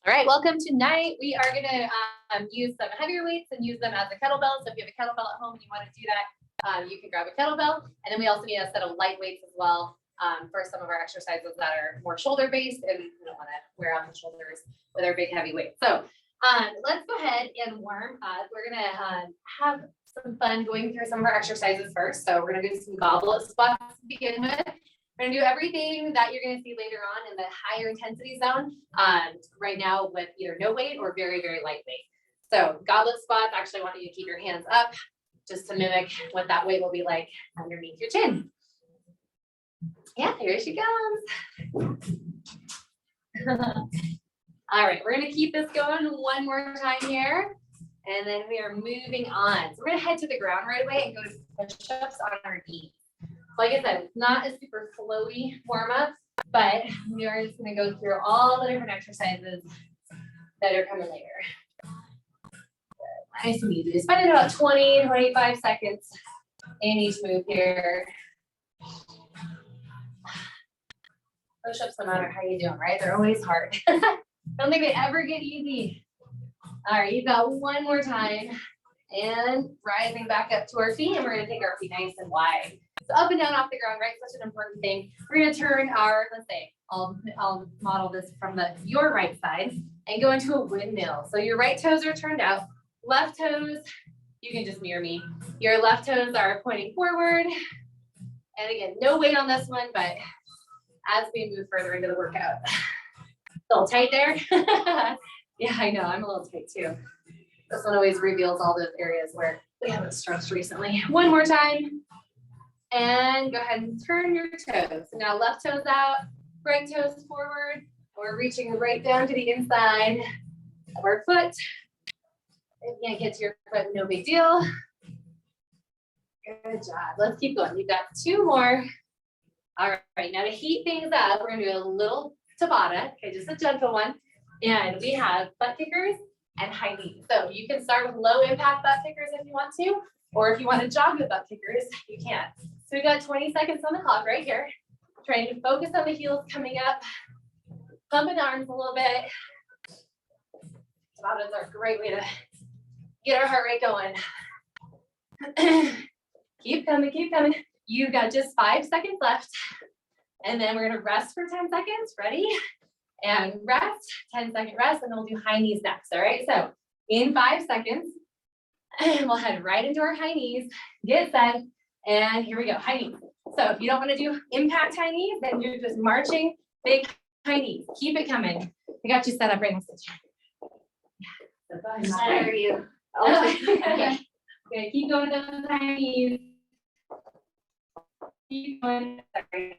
All right, welcome tonight. We are going to use some heavier weights and use them as a kettlebell. So if you have a kettlebell at home and you want to do that, you can grab a kettlebell. And then we also need a set of light weights as well for some of our exercises that are more shoulder based and we don't want to wear out the shoulders with our big heavy weights. So let's go ahead and warm up. We're going to have some fun going through some of our exercises first. So we're going to do some goblet squats to begin with. We're going to do everything that you're going to see later on in the higher intensity zone right now with either no weight or very, very light weight. So goblet squats, actually I want you to keep your hands up just to mimic what that weight will be like underneath your chin. Yeah, here she comes. All right, we're going to keep this going one more time here. And then we are moving on. So we're going to head to the ground right away and go to push-ups on our knees. Like I said, it's not a super flowy warm-up, but we are just going to go through all the different exercises that are coming later. Good. Nice and easy. Spend about 20, 25 seconds in each move here. Push-ups, no matter how you do them, right? They're always hard. Don't think they ever get easy. All right, you've got one more time. And rising back up to our feet, and we're going to take our feet nice and wide. So up and down off the ground, right? Such an important thing. We're going to turn our, let's say, I'll model this from your right side and go into a windmill. So your right toes are turned out. Left toes, you can just mirror me. Your left toes are pointing forward. And again, no weight on this one, but as we move further into the workout. A little tight there. Yeah, I know. I'm a little tight too. This one always reveals all those areas where we haven't stretched recently. One more time. And go ahead and turn your toes. So now left toes out, right toes forward. We're reaching right down to the inside of our foot. If you can't get to your foot, no big deal. Good job. Let's keep going. You've got two more. All right, now to heat things up, we're gonna do a little Tabata, okay, just a gentle one. And we have butt kickers and high knees. So you can start with low impact butt kickers if you want to, or if you want to jog with butt kickers, you can. So we've got 20 seconds on the clock right here. Trying to focus on the heels coming up, pumping the arms a little bit. Tabatas are a great way to get our heart rate going. Keep coming, keep coming. You've got just 5 seconds left. And then we're going to rest for 10 seconds. Ready? And rest, 10-second rest, and then we'll do high knees next. All right, so in 5 seconds, we'll head right into our high knees, get set, and here we go, high knees. So if you don't want to do impact high knees, then you're just marching big high knees. Keep it coming. I got you set up right next to you. Yeah, so go ahead. How are you? Okay, keep going to those high knees. Keep going. Sorry.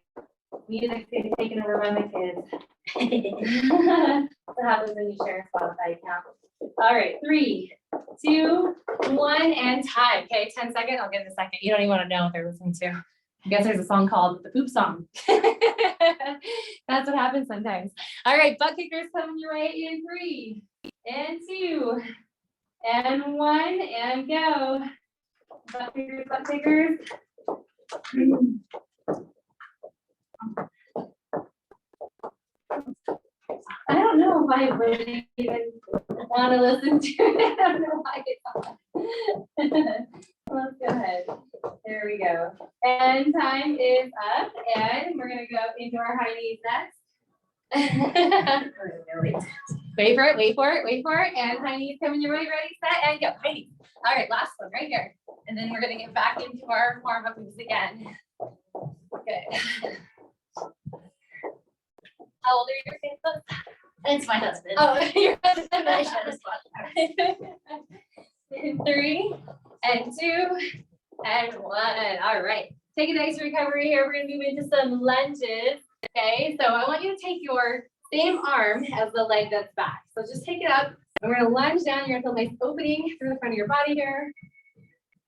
Music's getting taken over by my kids. What happens when you share a Spotify account? All right, 3, 2, 1, and time. Okay, 10 seconds. I'll give it a second. You don't even want to know what they're listening to. I guess there's a song called the poop song. That's what happens sometimes. All right, butt kickers coming your way in 3, and 2, and 1, and go. Butt kickers, butt kickers. I don't know if I would even want to listen to it. I don't know why it's on. Let's go ahead. There we go. And time is up. And we're going to go into our high knees next. Wait for it, wait for it, wait for it. And high knees coming your way. Ready, set, and go. High knees. All right, last one right here. And then we're going to get back into our warm-up moves again. Okay. How old are your kids? It's my husband. Oh, your husband. I share this one. 3, and 2, and 1. All right. Take a nice recovery here. We're going to move into some lunges. Okay. So I want you to take your same arm as the leg that's back. So just take it up. And we're going to lunge down. You're going to feel a nice opening through the front of your body here.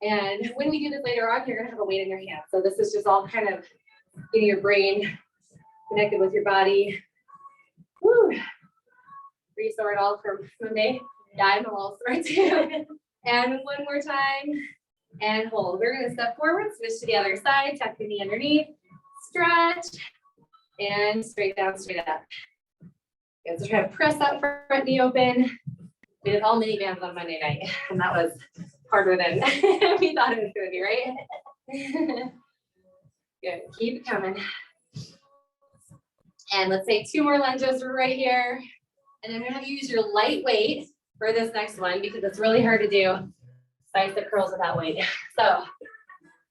And when we do this later on, you're going to have a weight in your hand. So this is just all kind of getting your brain connected with your body. Woo. Restore it all from Monday. Yeah, I'm a little sore too. And one more time. And hold. We're going to step forward, switch to the other side, tuck the knee underneath, stretch, and straight down, straight up. Good, so try to press that front knee open. We did all mini bands on Monday night, and that was harder than we thought it was gonna be, right? Good, keep it coming. And let's say 2 more lunges right here. And then we're gonna have you use your light weight for this next one because it's really hard to do bicep curls without weight. So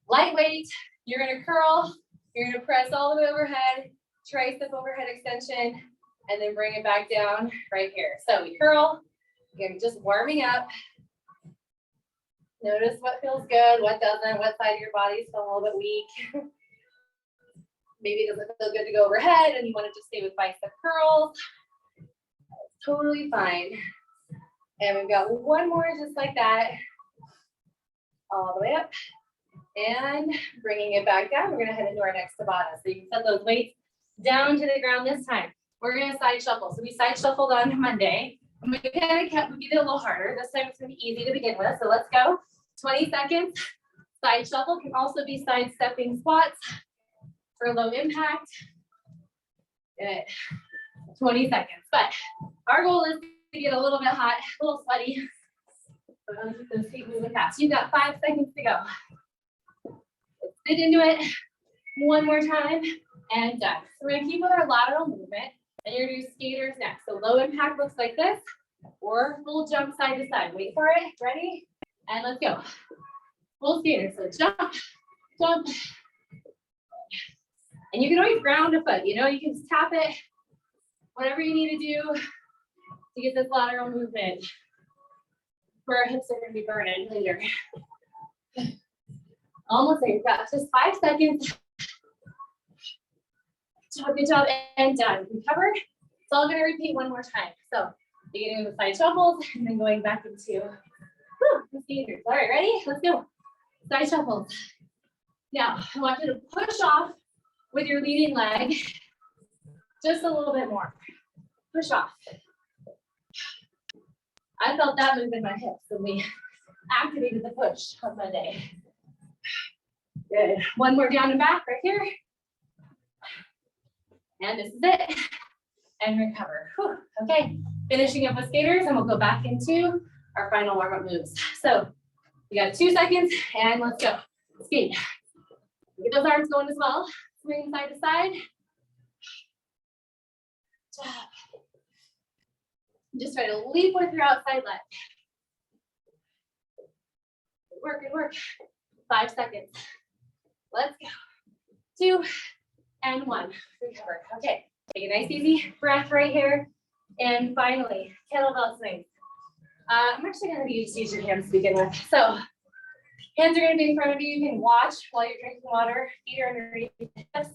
light weight, you're gonna curl, you're gonna press all the way overhead, tricep overhead extension, and then bring it back down right here. So we curl, you're just warming up. Notice what feels good, what doesn't, what side of your body's feeling a little bit weak. Maybe it doesn't feel good to go overhead and you want to just stay with bicep curls. That's totally fine. And we've got one more just like that. All the way up. And bringing it back down. We're going to head into our next Tabata. So you can set those weights down to the ground this time. We're going to side shuffle. So we side shuffled on Monday. And we kind of kept, we did it a little harder. This time it's going to be easy to begin with. So let's go. 20 seconds. Side shuffle can also be side stepping squats for low impact. Good. 20 seconds. But our goal is to get a little bit hot, a little sweaty. So don't keep those feet moving fast. You've got 5 seconds to go. Let's sit into it. One more time and done. So we're gonna keep with our lateral movement and you're gonna do skaters next. So low impact looks like this, or full jump side to side. Wait for it. Ready? And let's go. Full skater. So jump, jump. And you can always ground a foot, you know, you can just tap it, whatever you need to do to get this lateral movement where our hips are going to be burning later. Almost there, you've got just 5 seconds. Good job, and done. Recover. It's all going to repeat one more time. So beginning with side shuffles and then going back into the skaters. All right, ready? Let's go. Side shuffles. Now, I want you to push off with your leading leg, just a little bit more. Push off. I felt that move in my hips when we activated the push on Monday. Good. One more down and back right here. And this is it. And recover. Whew. Okay, finishing up with skaters and we'll go back into our final warm-up moves. So we got 2 seconds and let's go. Skate. Get those arms going as well. Swing side to side. Just try to leap with your outside leg. Good work, good work. 5 seconds. Let's go. 2 and 1. Recover. Okay, take a nice easy breath right here. And finally, kettlebell swings. I'm actually going to use your hands to begin with. So hands are going to be in front of you. You can watch while you're drinking water. Feet are underneath the hips.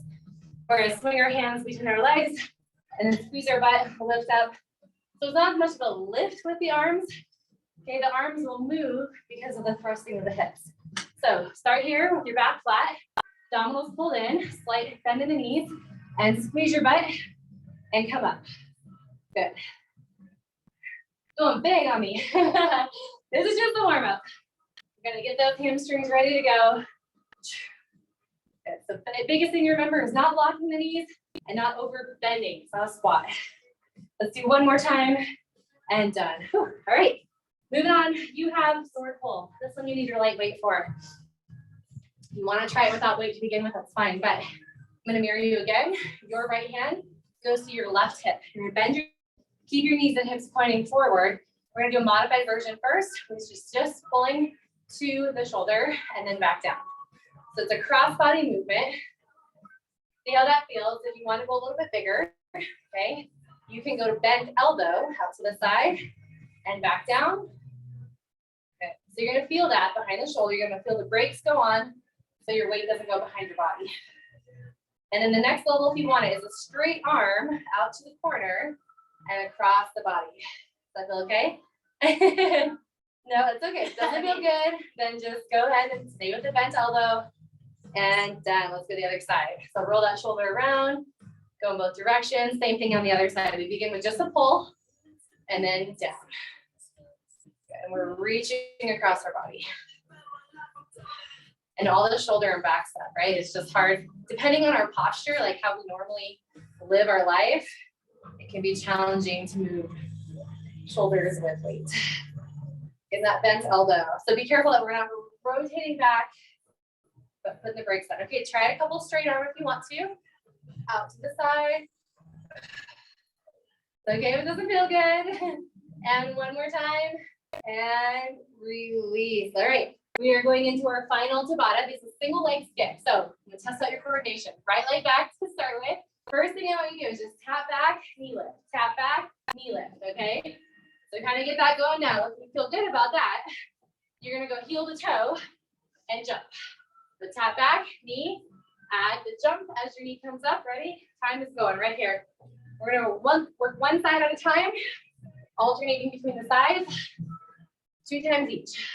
We're going to swing our hands between our legs and then squeeze our butt, lift up. So it's not as much of a lift with the arms. Okay, the arms will move because of the thrusting of the hips. So start here with your back flat, abdominals pulled in, slight bend in the knees, and squeeze your butt and come up. Good. Going big on me. This is just the warm up. We're gonna get those hamstrings ready to go. Good. So the biggest thing to remember is not locking the knees and not over bending. It's not a squat. Let's do one more time and done. Whew. All right, moving on. You have sword pull. This one you need your light weight for. You want to try it without weight to begin with, that's fine. But I'm going to mirror you again. Your right hand goes to your left hip. You're going to bend your, keep your knees and hips pointing forward. We're going to do a modified version first, which is just pulling to the shoulder and then back down. So it's a cross body movement. See how that feels. If you want to go a little bit bigger, okay, you can go to bent elbow out to the side and back down. Okay. So you're going to feel that behind the shoulder. You're going to feel the brakes go on so your weight doesn't go behind your body. And then the next level, if you want it, is a straight arm out to the corner and across the body. Does that feel okay? No, it's okay. If it doesn't feel good, then just go ahead and stay with the bent elbow. And done. Let's go to the other side. So roll that shoulder around, go in both directions. Same thing on the other side. We begin with just a pull and then down. And we're reaching across our body. And all the shoulder and back stuff, right? It's just hard, depending on our posture, like how we normally live our life, it can be challenging to move shoulders with weight. In that bent elbow. So be careful that we're not rotating back, but put the brakes on. Okay, try a couple straight arm if you want to. Out to the side. It's okay if it doesn't feel good. And one more time. And release. All right. We are going into our final Tabata. This is single leg skip. So I'm going to test out your coordination. Right leg back to start with. First thing I want you to do is just tap back, knee lift. Tap back, knee lift. Okay. So kind of get that going now. If you feel good about that, you're going to go heel to toe and jump. So tap back, knee, add the jump as your knee comes up. Ready? Time is going right here. We're going to work one side at a time, alternating between the sides, 2 times each.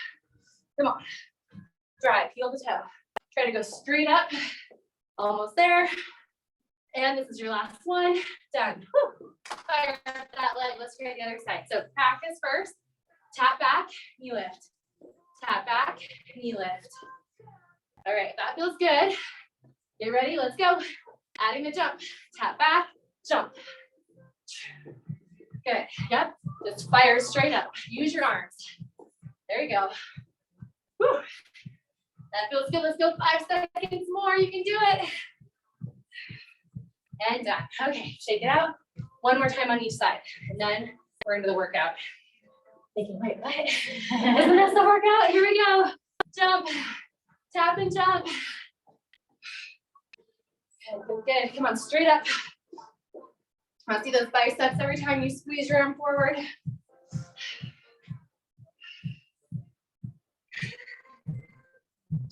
Come on. Drive, heel to toe. Try to go straight up. Almost there. And this is your last one. Done. Whew. Fire up that leg. Let's try the other side. So practice first. Tap back, knee lift. Tap back, knee lift. All right, that feels good. Get ready, let's go. Adding the jump. Tap back, jump. Good, yep. Just fire straight up. Use your arms. There you go. Whew. That feels good. Let's go 5 seconds more. You can do it. And done. Okay, shake it out. One more time on each side. And then we're into the workout. Thinking, wait, what? Isn't this the workout? Here we go. Jump, tap and jump. Good, good. Come on, straight up. I see those biceps every time you squeeze your arm forward.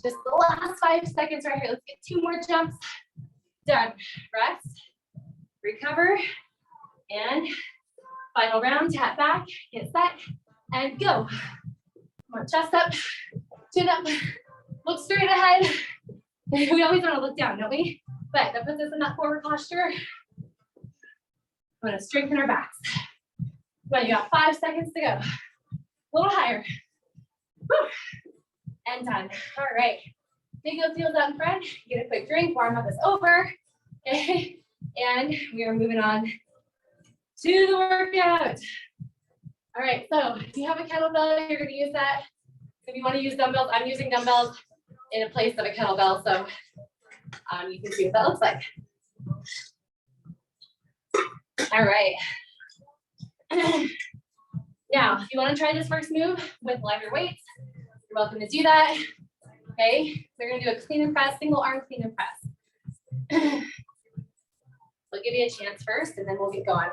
Just the last 5 seconds right here. Let's get 2 more jumps. Done. Rest, recover, and final round. Tap back, get set, and go. Come on, chest up, chin up, look straight ahead. We always want to look down, don't we? But that puts us in that forward posture. We're going to strengthen our backs. Come on, you got 5 seconds to go. A little higher. Whew. And done. All right. Take those heels out in front. Get a quick drink. Warm up is over. Okay. And we are moving on to the workout. All right. So if you have a kettlebell, you're going to use that. If you want to use dumbbells, I'm using dumbbells in place of a kettlebell. So you can see what that looks like. All right. Now, if you want to try this first move with lighter weights, you're welcome to do that. Okay, we're going to do a clean and press, single arm clean and press. We'll give you a chance first, and then we'll get going.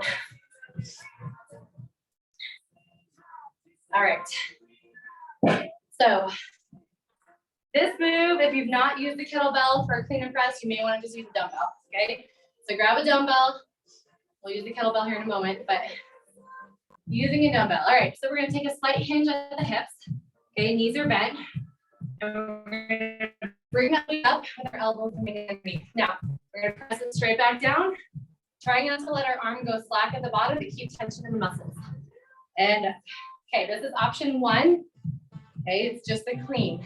All right. So this move, if you've not used the kettlebell for a clean and press, you may want to just use a dumbbell. Okay, so grab a dumbbell. We'll use the kettlebell here in a moment, but using a dumbbell. All right, so we're going to take a slight hinge at the hips. Okay, knees are bent. And we're going to bring that leg up with our elbows coming underneath. Now, we're going to press it straight back down, trying not to let our arm go slack at the bottom to keep tension in the muscles. And okay, this is option 1. Okay, it's just a clean.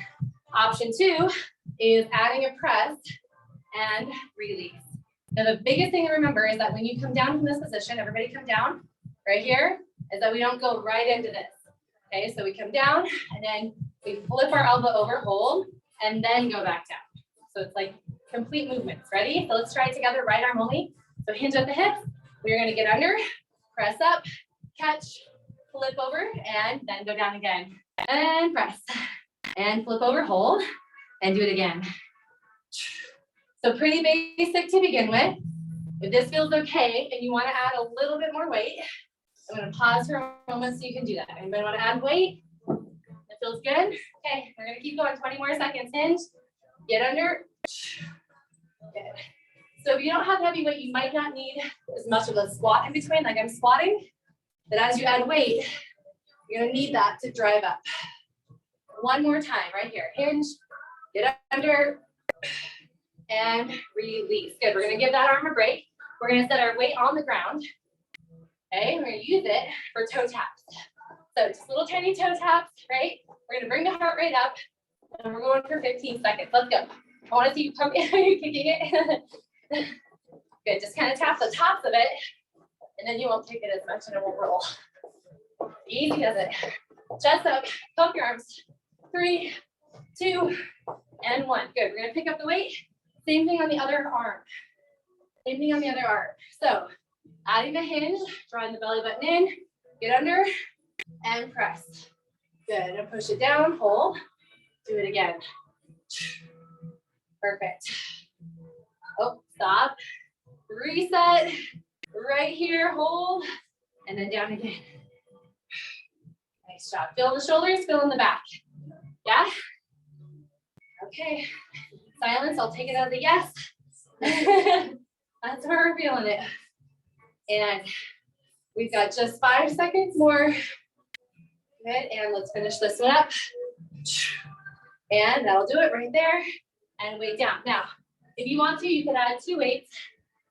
Option 2 is adding a press and release. Now, the biggest thing to remember is that when you come down from this position, everybody come down right here, is that we don't go right into this. Okay, so we come down and then we flip our elbow over, hold, and then go back down. So it's like complete movements. Ready? So let's try it together, right arm only. So hinge at the hips. We're going to get under, press up, catch, flip over, and then go down again. And press. And flip over, hold, and do it again. So pretty basic to begin with. If this feels okay and you want to add a little bit more weight, I'm going to pause for a moment so you can do that. Anybody want to add weight? That feels good? Okay, we're going to keep going. 20 more seconds. Hinge, get under. Good. So if you don't have heavy weight, you might not need as much of a squat in between, like I'm squatting. But as you add weight, you're going to need that to drive up. One more time, right here. Hinge, get under, and release. Good. We're going to give that arm a break. We're going to set our weight on the ground. Okay, we're going to use it for toe taps. So just little tiny toe taps, right? We're going to bring the heart rate up, and we're going for 15 seconds. Let's go. I want to see you pump. Are you kicking it? Good. Just kind of tap the tops of it, and then you won't kick it as much and it won't roll. Easy does it. Chest up, pump your arms. 3, 2, and 1. Good. We're gonna pick up the weight. Same thing on the other arm. Same thing on the other arm. So adding the hinge, drawing the belly button in, get under, and press. Good. And push it down, hold. Do it again. Perfect. Oh, stop. Reset. Right here, hold, and then down again. Nice job. Feel the shoulders, feel in the back. Yeah? Okay. Silence, I'll take it as a yes. That's where we're feeling it. And we've got just 5 seconds more. Good, and let's finish this one up. And that'll do it right there. And weight down. Now, if you want to, you can add 2 weights,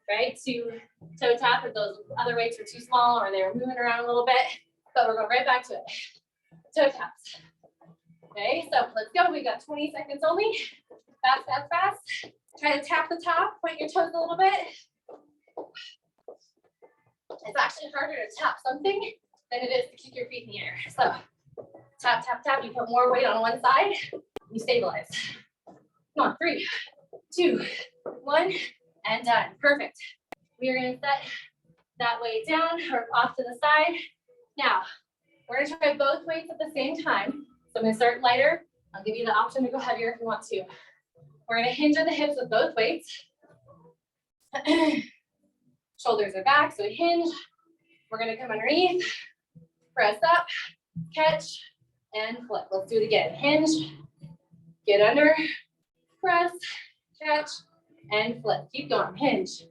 right? 2 toe tap if those other weights were too small or they were moving around a little bit. But we're going right back to it. Toe taps. Okay, so let's go. We've got 20 seconds only. Fast, fast, fast. Try to tap the top, point your toes a little bit. It's actually harder to tap something than it is to keep your feet in the air. So tap, tap, tap. You put more weight on one side. You stabilize. Come on, 3, 2, 1, and done. Perfect. We are going to set that weight down or off to the side. Now, we're going to try both weights at the same time. So I'm going to start lighter. I'll give you the option to go heavier if you want to. We're going to hinge at the hips with both weights. Shoulders are back, so we hinge. We're going to come underneath, press up, catch, and flip. Let's do it again. Hinge, get under, press, catch, and flip. Keep going. Hinge.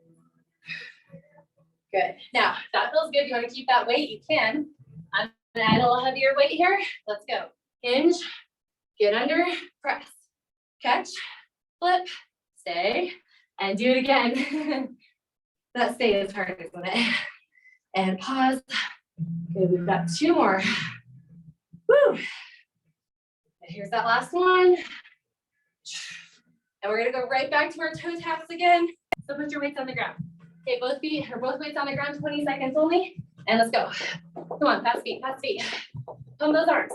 Good. Now, if that feels good, you want to keep that weight, you can. I'm going to add a little heavier weight here. Let's go. Hinge, get under, press, catch, flip, stay, and do it again. That stay is hard, isn't it? And pause. Good, we've got 2 more. Woo! And here's that last one. And we're gonna go right back to our toe taps again. So put your weights on the ground. Okay, both feet or both weights on the ground, 20 seconds only. And let's go. Come on, fast feet, fast feet. Pump those arms.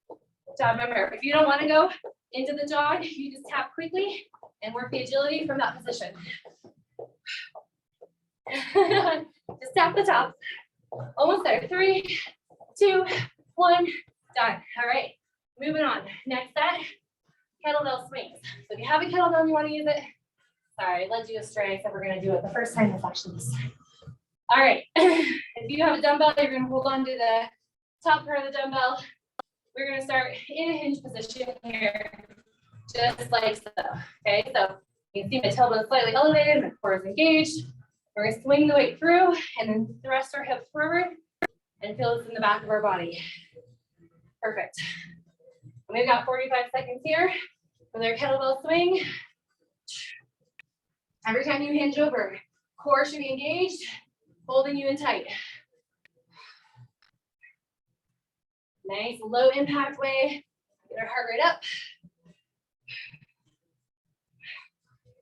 Good job, remember, if you don't wanna go into the jog, you just tap quickly and work the agility from that position. Just tap the top. Almost there. 3, 2, 1, done. All right, moving on. Next set, kettlebell swings. So if you have a kettlebell and you want to use it, sorry, I led you astray, so we're going to do it the first time. It's actually this time. All right, if you have a dumbbell, you're going to hold on to the top part of the dumbbell. We're going to start in a hinge position here, just like so. Okay, so you can see my tailbone slightly elevated, my core is engaged. We're going to swing the weight through and then thrust our hips forward and feel this in the back of our body. Perfect. And we've got 45 seconds here with our kettlebell swing. Every time you hinge over, core should be engaged, holding you in tight. Nice low impact way. Get our heart rate up.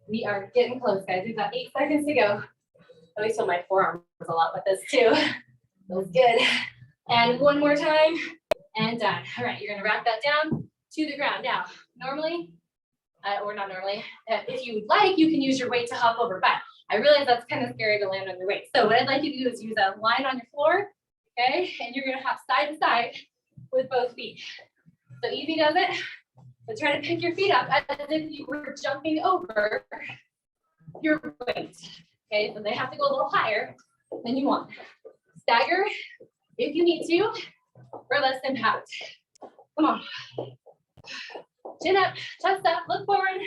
We are getting close, guys. We've got 8 seconds to go. I always feel my forearms a lot with this too. Feels good. And one more time, and done. All right, you're gonna wrap that down to the ground. Now, normally, or not normally, if you would like, you can use your weight to hop over, but I realize that's kind of scary to land on your weight. So what I'd like you to do is use a line on your floor, okay? And you're gonna hop side to side with both feet. So easy does it, but try to pick your feet up as if you were jumping over your weight. Okay, so they have to go a little higher than you want. Stagger if you need to, or less impact. Come on. Chin up, chest up, look forward.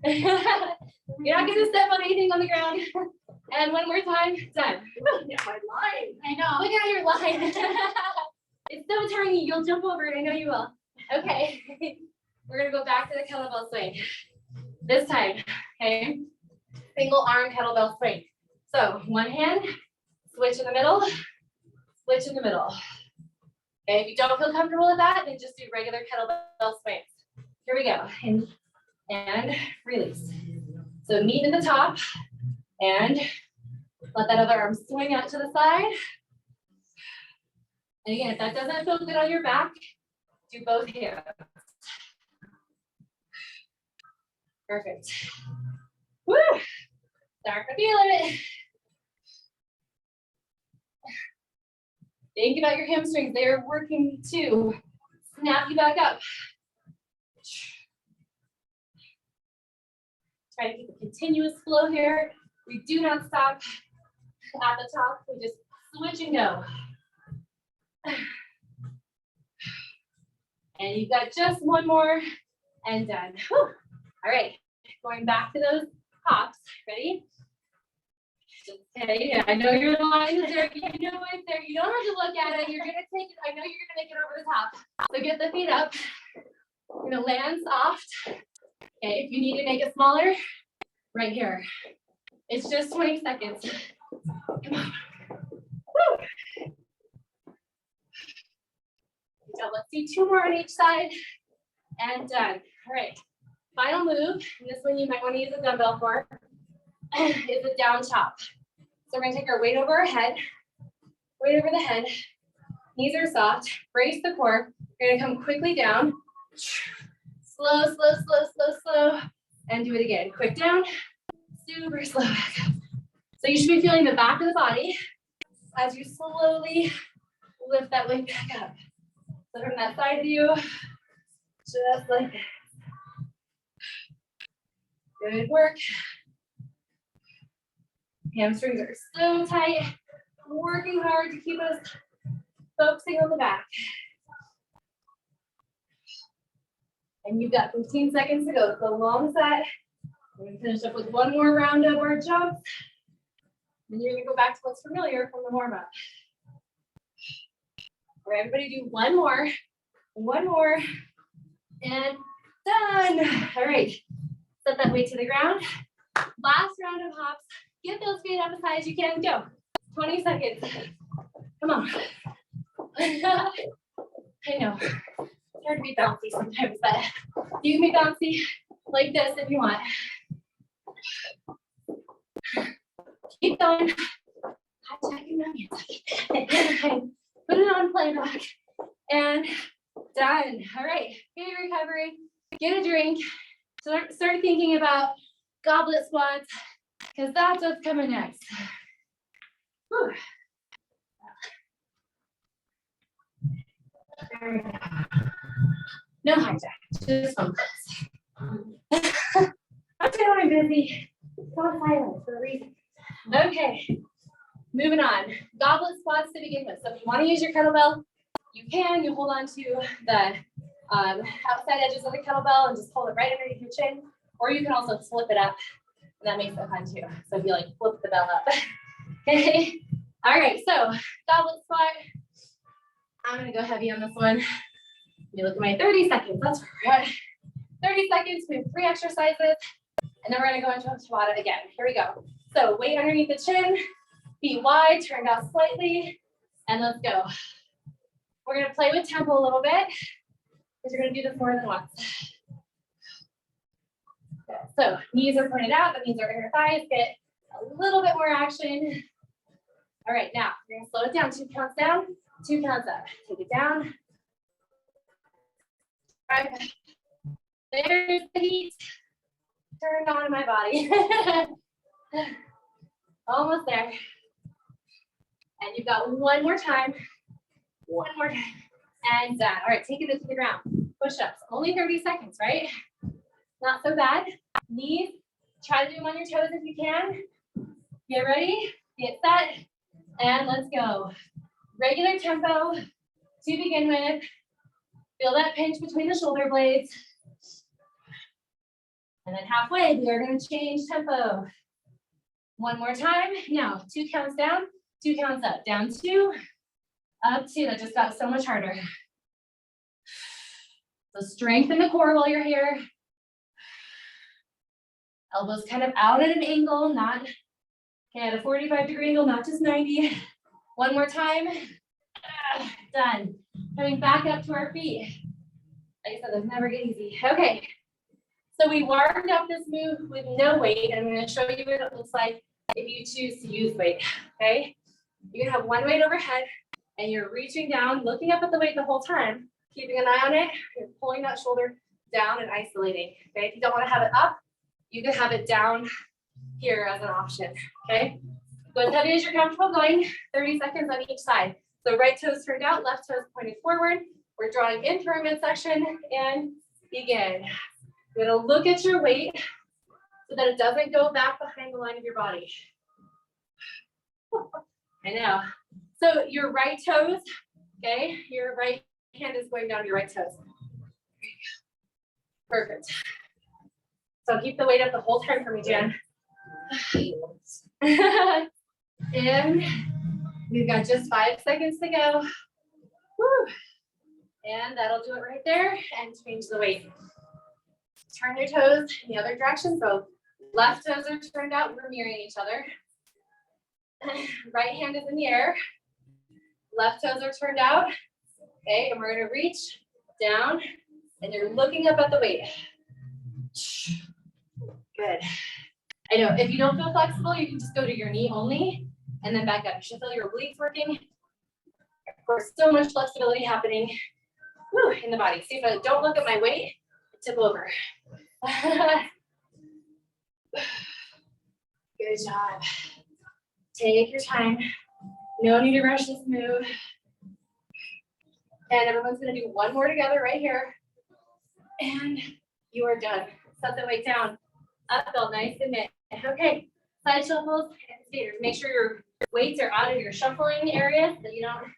You're not gonna step on anything on the ground. And one more time, done. Yeah, my line. I know. Look at your line. It's so tiny, you'll jump over it, I know you will. Okay, we're gonna go back to the kettlebell swing. This time, okay? Single arm kettlebell swing. So one hand, switch in the middle, switch in the middle. Okay, if you don't feel comfortable with that, then just do regular kettlebell swings. Here we go, and release. So meet at the top and Let that other arm swing out to the side. And again, if that doesn't feel good on your back, do both hands. Perfect. Woo! Start to feel it. Think about your hamstrings. They're working to snap you back up. Try to keep a continuous flow here. We do not stop at the top. We just switch and go. And you've got just one more and done. Whew. All right, going back to those hops. Ready? Okay, I know your line is there. You know it's there. You don't have to look at it. You're gonna take it. I know you're gonna make it over the top. So get the feet up. You're gonna land soft. Okay, if you need to make it smaller, right here. It's just 20 seconds. Come on. Woo. So let's do 2 more on each side and done. All right, final move. And this one you might want to use a dumbbell for. Is a down chop. So we're gonna take our weight over our head, weight over the head, knees are soft, brace the core. You're gonna come quickly down, slow, slow, slow, slow, slow, and do it again. Quick down, super slow back up. So you should be feeling the back of the body as you slowly lift that weight back up. So from that side view, just like this. Good work. Hamstrings are so tight. I'm working hard to keep us focusing on the back. And you've got 15 seconds to go. It's a long set. We're gonna finish up with one more round of our jumps. Then you're gonna go back to what's familiar from the warm up. All right, everybody do one more, and done. All right, set that weight to the ground. Last round of hops. Get those feet up as high as you can. Go. 20 seconds. Come on. I know. It's hard to be bouncy sometimes, but you can be bouncy like this if you want. Keep going. Put it on playback. And done. All right. Get your recovery. Get a drink. Start thinking about goblet squats, because that's what's coming next. Whew. There we go. No hijack, just phone calls. I'm feeling busy. So silent for a reason. Okay, moving on. Goblet squats to begin with. So if you want to use your kettlebell, you can. You hold on to the outside edges of the kettlebell and just hold it right underneath your chin. Or you can also flip it up. And that makes it fun too. So if you like flip the bell up. Okay. All right. So goblet squat. I'm gonna go heavy on this one. Let me look at my 30 seconds. That's where we're at. 30 seconds. We have 3 exercises, and then we're gonna go into a Tabata again. Here we go. So weight underneath the chin, feet wide, turned out slightly, and let's go. We're gonna play with tempo a little bit because you're gonna do this more than once. So knees are pointed out, that means our inner thighs get a little bit more action. All right, now we're gonna slow it down. 2 counts down, 2 counts up. Take it down. All right. There's the heat turned on in my body. Almost there. And you've got one more time, and done. All right, take it to the ground. Push-ups, only 30 seconds, right? Not so bad. Knees, try to do them on your toes if you can. Get ready, get set, and let's go. Regular tempo to begin with. Feel that pinch between the shoulder blades. And then halfway, we are going to change tempo. One more time. Now, 2 counts down, 2 counts up. Down 2, up 2. That just got so much harder. So strengthen the core while you're here. Elbows kind of out at an angle, not at a 45-degree angle, not just 90. One more time. Done. Coming back up to our feet. Like I said, those never get easy. Okay. So we warmed up this move with no weight. I'm going to show you what it looks like if you choose to use weight, okay? You can have one weight overhead and you're reaching down, looking up at the weight the whole time, keeping an eye on it. You're pulling that shoulder down and isolating, okay? If you don't want to have it up, you can have it down here as an option, okay? Go as heavy as you're comfortable going, 30 seconds on each side. So right toes turned out, left toes pointed forward. We're drawing in through our midsection and begin. You're gonna look at your weight so that it doesn't go back behind the line of your body. I know. So your right toes, okay, your right hand is going down your right toes. Perfect. So keep the weight up the whole time for me, Jen. And we've got just 5 seconds to go. Woo. And that'll do it right there, and change the weight. Turn your toes in the other direction. So left toes are turned out, we're mirroring each other. Right hand is in the air. Left toes are turned out. Okay, and we're gonna reach down, and you're looking up at the weight. Good. I know, if you don't feel flexible, you can just go to your knee only, and then back up. You should feel your obliques working. Of course, so much flexibility happening. Woo, in the body. See, if I don't look at my weight, tip over. Good job. Take your time. No need to rush this move. And everyone's gonna do one more together right here. And you are done. Set the weight down. Up, felt nice and mid. Okay, side shuffles and skaters. Make sure your weights are out of your shuffling area so you don't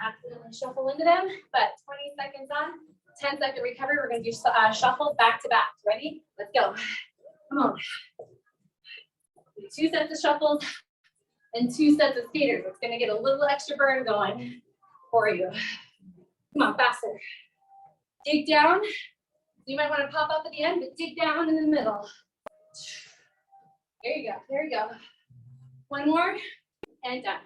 accidentally shuffle into them. But 20 seconds on, 10-second recovery. We're gonna do shuffle back to back. Ready? Let's go. Come on. 2 sets of shuffles and 2 sets of skaters. It's gonna get a little extra burn going for you. Come on, faster. Dig down. You might want to pop up at the end, but dig down in the middle. There you go. There you go. One more and done.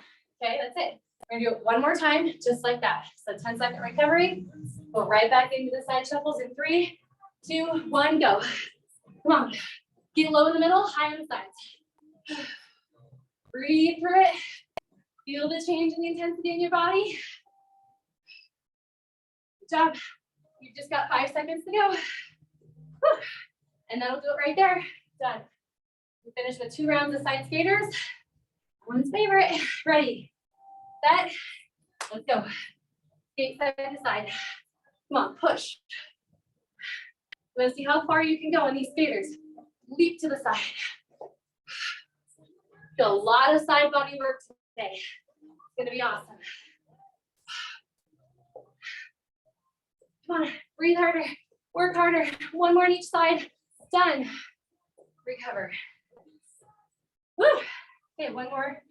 Okay, that's it. We're gonna do it one more time, just like that. So 10-second recovery. Go right back into the side shuffles in 3, 2, 1, go. Come on. Get low in the middle, high on the sides. Breathe through it. Feel the change in the intensity in your body. Good job. You've just got 5 seconds to go. Whew. And that'll do it right there. Done. We finished with 2 rounds of side skaters. One's favorite. Ready, set, let's go. Skate side to side. Come on, push. You want to see how far you can go on these skaters. Leap to the side. Feel a lot of side body work today. It's gonna be awesome. Come on, breathe harder, work harder. One more on each side. Done. Recover. Woo. Okay, one more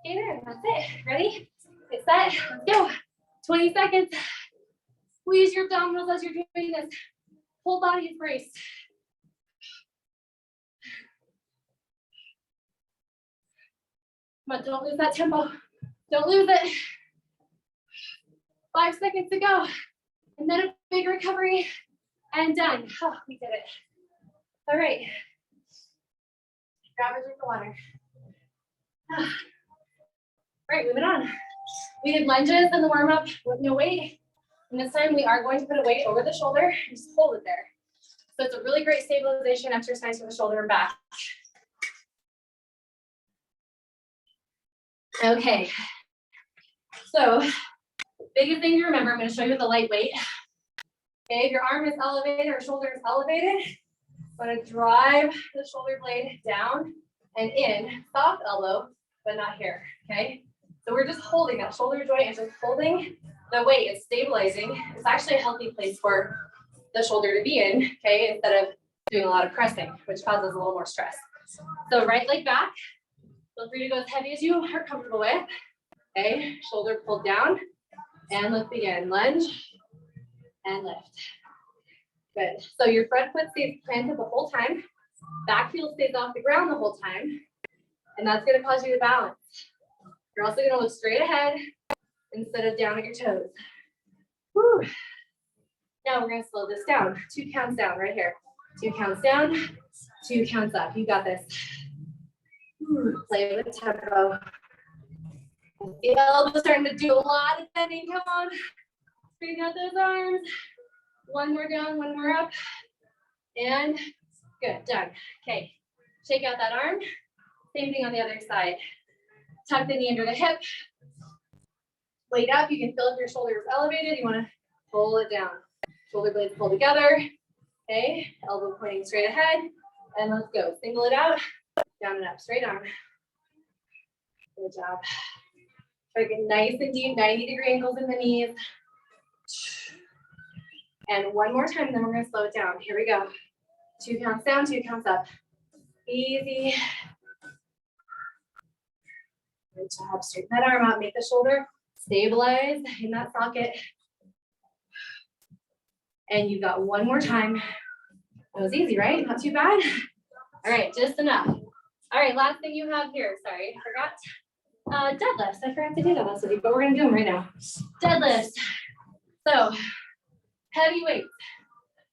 skater, and that's it. Ready? Get set. Let's go. 20 seconds. Squeeze your abdominals as you're doing this. Whole body is braced. Come on, don't lose that tempo. Don't lose it. 5 seconds to go. And then a big recovery. And done. Oh, we did it. All right. Grab a drink of water. All right, moving on. We did lunges in the warm-up with no weight. And this time we are going to put a weight over the shoulder and just hold it there. So it's a really great stabilization exercise for the shoulder and back. Okay. So biggest thing to remember, I'm going to show you the light weight. Okay, if your arm is elevated or shoulder is elevated, I'm going to drive the shoulder blade down and in, soft elbow, but not here, okay? So we're just holding that shoulder joint and just holding the weight. It's stabilizing. It's actually a healthy place for the shoulder to be in, okay? Instead of doing a lot of pressing, which causes a little more stress. So right leg back. Feel free to go as heavy as you are comfortable with. Okay, shoulder pulled down. And let's begin. Lunge and lift. Good. So your front foot stays planted the whole time. Back heel stays off the ground the whole time. And that's going to cause you to balance. You're also going to look straight ahead instead of down at your toes. Whew. Now we're going to slow this down. 2 counts down right here. 2 counts down, 2 counts up. You got this. Play with tempo. The elbows starting to do a lot of bending. Come on. Straighten out those arms. One more down, one more up. And good, done. Okay, shake out that arm. Same thing on the other side. Tuck the knee under the hip. Weight up, you can feel if your shoulder is elevated. You wanna pull it down. Shoulder blades pull together. Okay, elbow pointing straight ahead. And let's go, single it out. Down and up, straight arm. Good job. Try to get nice and deep, 90-degree angles in the knees. And one more time, then we're gonna slow it down. Here we go. 2 counts down, 2 counts up. Easy. Good job. Straighten that arm out, make the shoulder stabilize in that socket. And you've got one more time. That was easy, right? Not too bad. All right, just enough. All right, last thing you have here, sorry, I forgot. Deadlifts. I forgot to do that with you, but we're gonna do them right now. Deadlifts. So, heavy weights.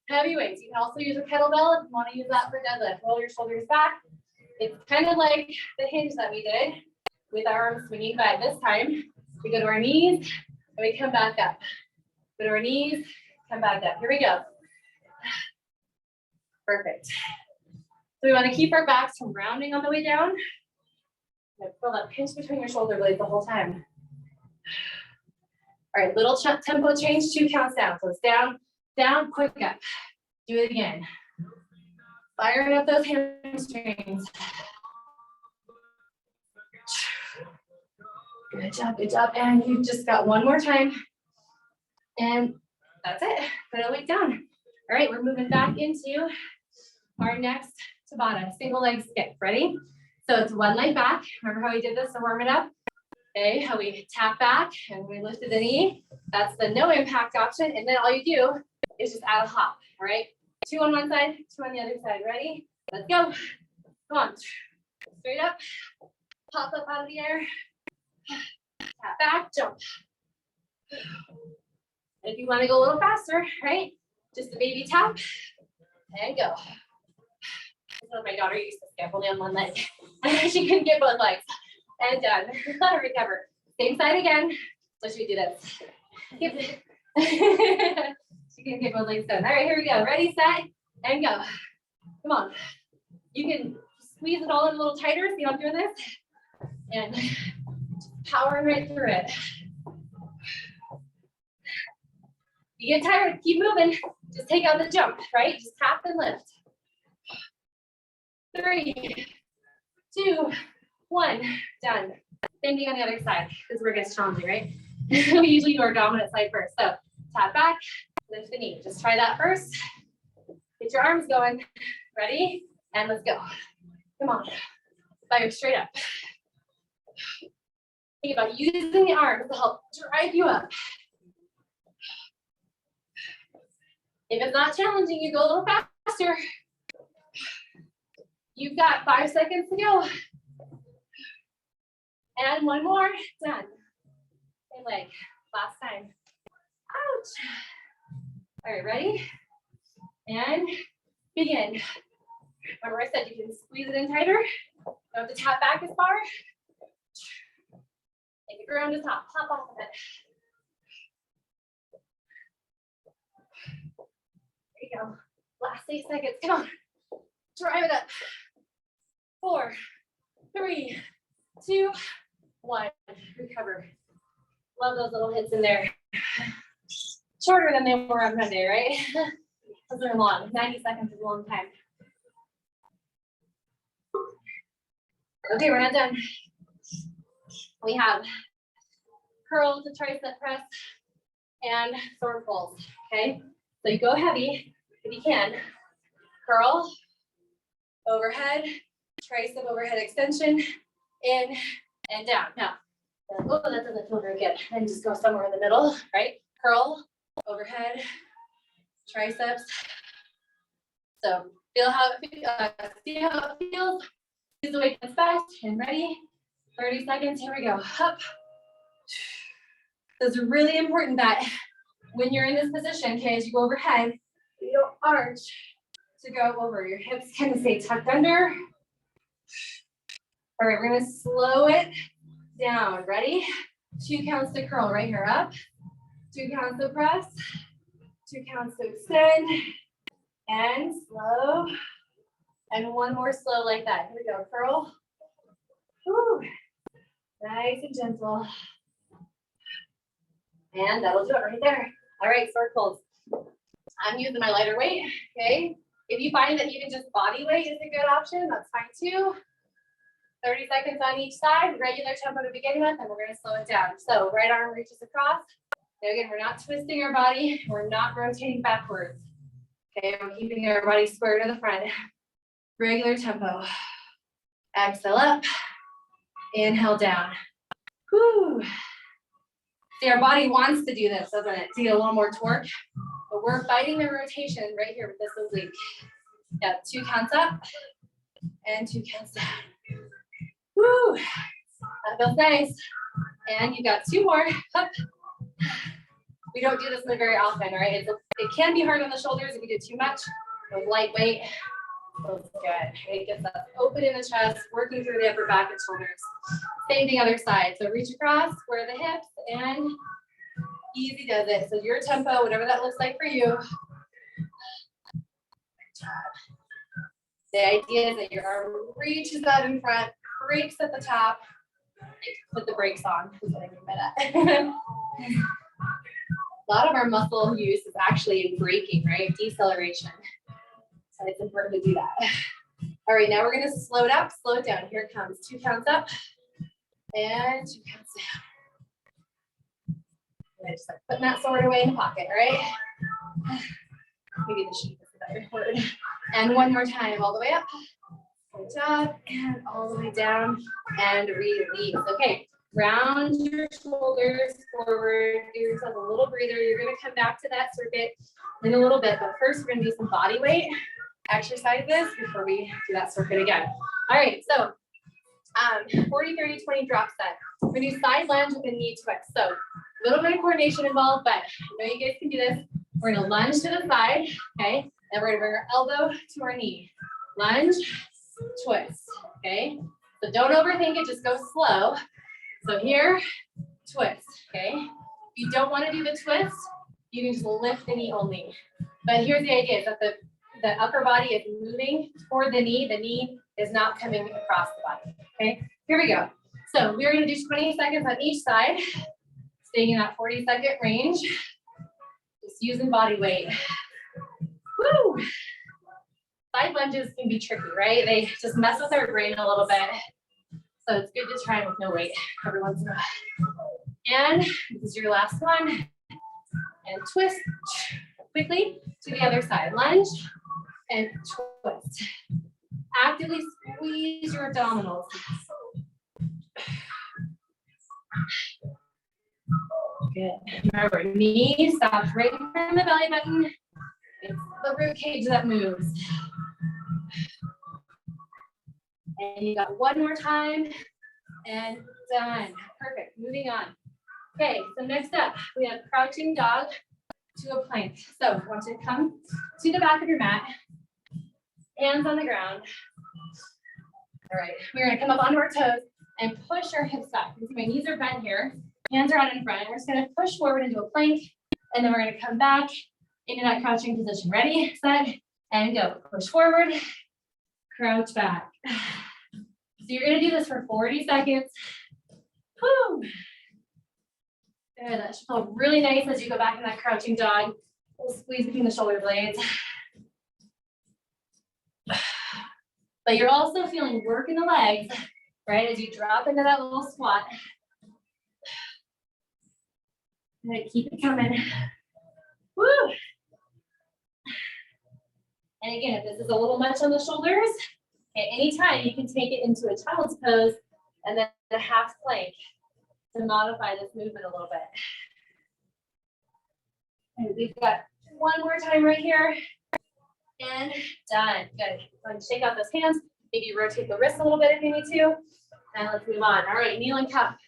Heavy weights. You can also use a kettlebell if you want to use that for deadlift. Roll your shoulders back. It's kind of like the hinge that we did with our arms swinging, but this time we go to our knees and we come back up. Go to our knees, come back up. Here we go. Perfect. So we want to keep our backs from rounding on the way down. Feel that pinch between your shoulder blades the whole time. All right, little tempo change, 2 counts down. So it's down, down, quick up. Do it again. Firing up those hamstrings. Good job, good job. And you just got one more time. And that's it. Put it weight down. All right, we're moving back into our next Tabata, single leg skip. Ready? So it's one leg back. Remember how we did this to warm it up? Okay, how we tap back and we lifted the knee. That's the no impact option. And then all you do is just add a hop, all right? 2 on one side, 2 on the other side. Ready? Let's go. Come on. Straight up. Pop up out of the air. Tap back, jump. And if you want to go a little faster, right? Just a baby tap and go. So my daughter used to skip only on one leg. She couldn't get both legs. And done. Recover. Same side again. So she would do this. She can get both legs done. All right, here we go. Ready, set, and go. Come on. You can squeeze it all in a little tighter. See how I'm doing this? And powering right through it. You get tired, keep moving. Just take out the jump, right? Just tap and lift. 3, 2, 1, done. Same thing on the other side. This is where it gets challenging, right? We usually do our dominant side first. So tap back, lift the knee. Just try that first. Get your arms going. Ready? And let's go. Come on. Fire straight up. Think about using the arms to help drive you up. If it's not challenging, you go a little faster. You've got 5 seconds to go. And one more, done. Same leg, last time. Ouch. All right, ready? And begin. Remember I said you can squeeze it in tighter. Don't have to tap back as far. Take the ground to top, hop off of it. There you go. Last 8 seconds, come on. Drive it up. 4, 3, 2, 1. Recover. Love those little hits in there. Shorter than they were on Monday, right? Those are long. 90 seconds is a long time. Okay, we're not done. We have curl to tricep press and sword pulls. Okay, so you go heavy if you can. Curl, overhead, tricep overhead extension, in and down. Now, oh, that doesn't feel very good. And just go somewhere in the middle, right? Curl, overhead, triceps. So feel how it feels. See how it feels. Use the weight that's fast and ready. 30 seconds. Here we go. Up. So it's really important that when you're in this position, okay, as you go overhead, you don't arch to go over. Your hips kind of stay tucked under. All right, we're gonna slow it down. Ready? 2 counts to curl right here up. 2 counts to press. 2 counts to extend. And slow. And one more slow like that. Here we go, curl. Whew. Nice and gentle. And that'll do it right there. All right, circles. I'm using my lighter weight, okay? If you find that even just body weight is a good option, that's fine too. 30 seconds on each side, regular tempo to begin with, and we're gonna slow it down. So right arm reaches across. Now again, we're not twisting our body. We're not rotating backwards. Okay, we're keeping our body square to the front. Regular tempo. Exhale up. Inhale down. Whew. See, our body wants to do this, doesn't it? To get a little more torque. But we're fighting the rotation right here with this oblique. Got 2 counts up and 2 counts down. Woo! That feels nice. And you got 2 more. Up. We don't do this one very often, right? It can be hard on the shoulders if you do too much. With lightweight, feels good. It gets us open in the chest, working through the upper back and shoulders. Same thing other side. So reach across, square the hips, and easy does it. So your tempo, whatever that looks like for you. Good job. The idea is that your arm reaches out in front, breaks at the top. Put the brakes on, is what I mean by that. A lot of our muscle use is actually in braking, right? Deceleration. So it's important to do that. All right, now we're gonna slow it up, slow it down. Here it comes. 2 counts up and 2 counts down. And just like putting that sword away in the pocket, right? Maybe the sheep is a better word. And one more time, all the way up. Good job, and all the way down, and release. Okay, round your shoulders forward, give yourself a little breather. You're gonna come back to that circuit in a little bit, but first we're gonna do some body weight exercises before we do that circuit again. All right, so 40, 30, 20 drop set. We're gonna do side lunge with a knee twist. So a little bit of coordination involved, but I know you guys can do this. We're gonna lunge to the side, okay? Then we're gonna bring our elbow to our knee. Lunge, twist, okay? So don't overthink it, just go slow. So here, twist, okay? If you don't wanna do the twist, you can just lift the knee only. But here's the idea, is that the upper body is moving toward the knee is not coming across the body, okay? Here we go. So we're gonna do 20 seconds on each side, staying in that 40-second range, just using body weight. Woo! Side lunges can be tricky, right? They just mess with our brain a little bit. So it's good to try them with no weight every once in a while. And this is your last one. And twist quickly to the other side. Lunge and twist. Actively squeeze your abdominals. Good. Remember, knee stops right in front of the belly button. It's the rib cage that moves. And you got one more time and done. Perfect. Moving on. Okay, so next up, we have crouching dog to a plank. So I want you to come to the back of your mat, hands on the ground. All right, we're gonna come up onto our toes and push our hips back. You can see my knees are bent here, hands are out in front. We're just gonna push forward into a plank, and then we're gonna come back into that crouching position. Ready, set, and go. Push forward, crouch back. So you're gonna do this for 40 seconds. Woo. Good, that should feel really nice as you go back in that crouching dog. We'll squeeze between the shoulder blades. But you're also feeling work in the legs, right? As you drop into that little squat. Good, keep it coming. Woo. And again, if this is a little much on the shoulders, at any time you can take it into a child's pose and then a half plank to modify this movement a little bit. And we've got one more time right here. And done. Good. Go ahead and shake out those hands. Maybe rotate the wrist a little bit if you need to. And let's move on. All right, kneel and cup.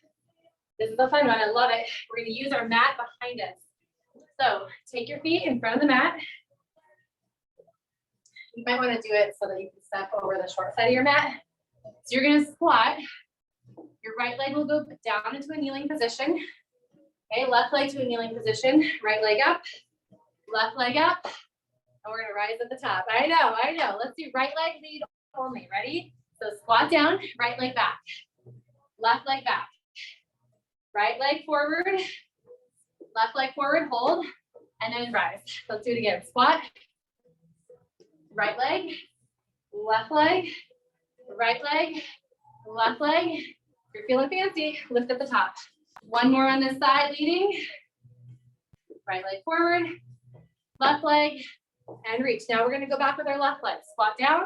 This is a fun one. I love it. We're going to use our mat behind us. So take your feet in front of the mat. You might want to do it so that you can step over the short side of your mat. So you're gonna squat. Your right leg will go down into a kneeling position. Okay, left leg to a kneeling position, right leg up, left leg up, and we're gonna rise at the top. I know. Let's do right leg lead only. Ready? So squat down, right leg back, left leg back, right leg forward, left leg forward, hold, and then rise. Let's do it again. Squat, right leg, left leg, right leg, left leg. If you're feeling fancy, lift at the top. One more on this side, leading. Right leg forward, left leg, and reach. Now we're gonna go back with our left leg. Squat down,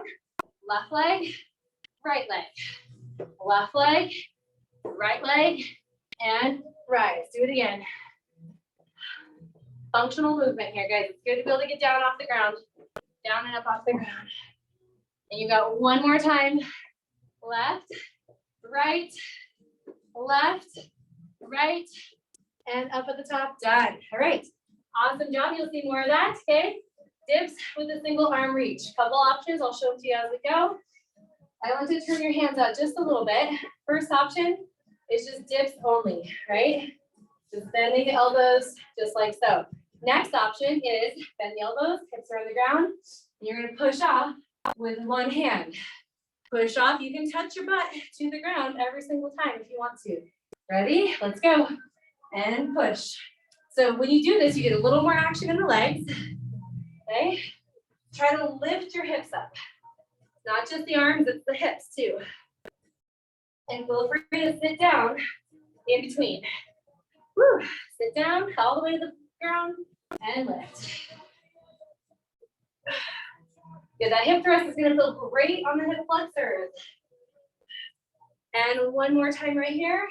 left leg, right leg, left leg, right leg, and rise. Do it again. Functional movement here, guys. It's good to be able to get down off the ground. Down and up off the ground. And you got one more time. Left, right, left, right, and up at the top. Done. All right. Awesome job. You'll see more of that. Okay. Dips with a single arm reach. Couple options. I'll show them to you as we go. I want you to turn your hands out just a little bit. First option is just dips only, right? Just bending the elbows just like so. Next option is bend the elbows, hips are on the ground. And you're gonna push off with one hand. Push off, you can touch your butt to the ground every single time if you want to. Ready? Let's go. And push. So when you do this, you get a little more action in the legs. Okay? Try to lift your hips up. Not just the arms, it's the hips too. And feel free to sit down in between. Woo. Sit down all the way to the ground and lift. Good, that hip thrust is gonna feel great on the hip flexors. And one more time right here.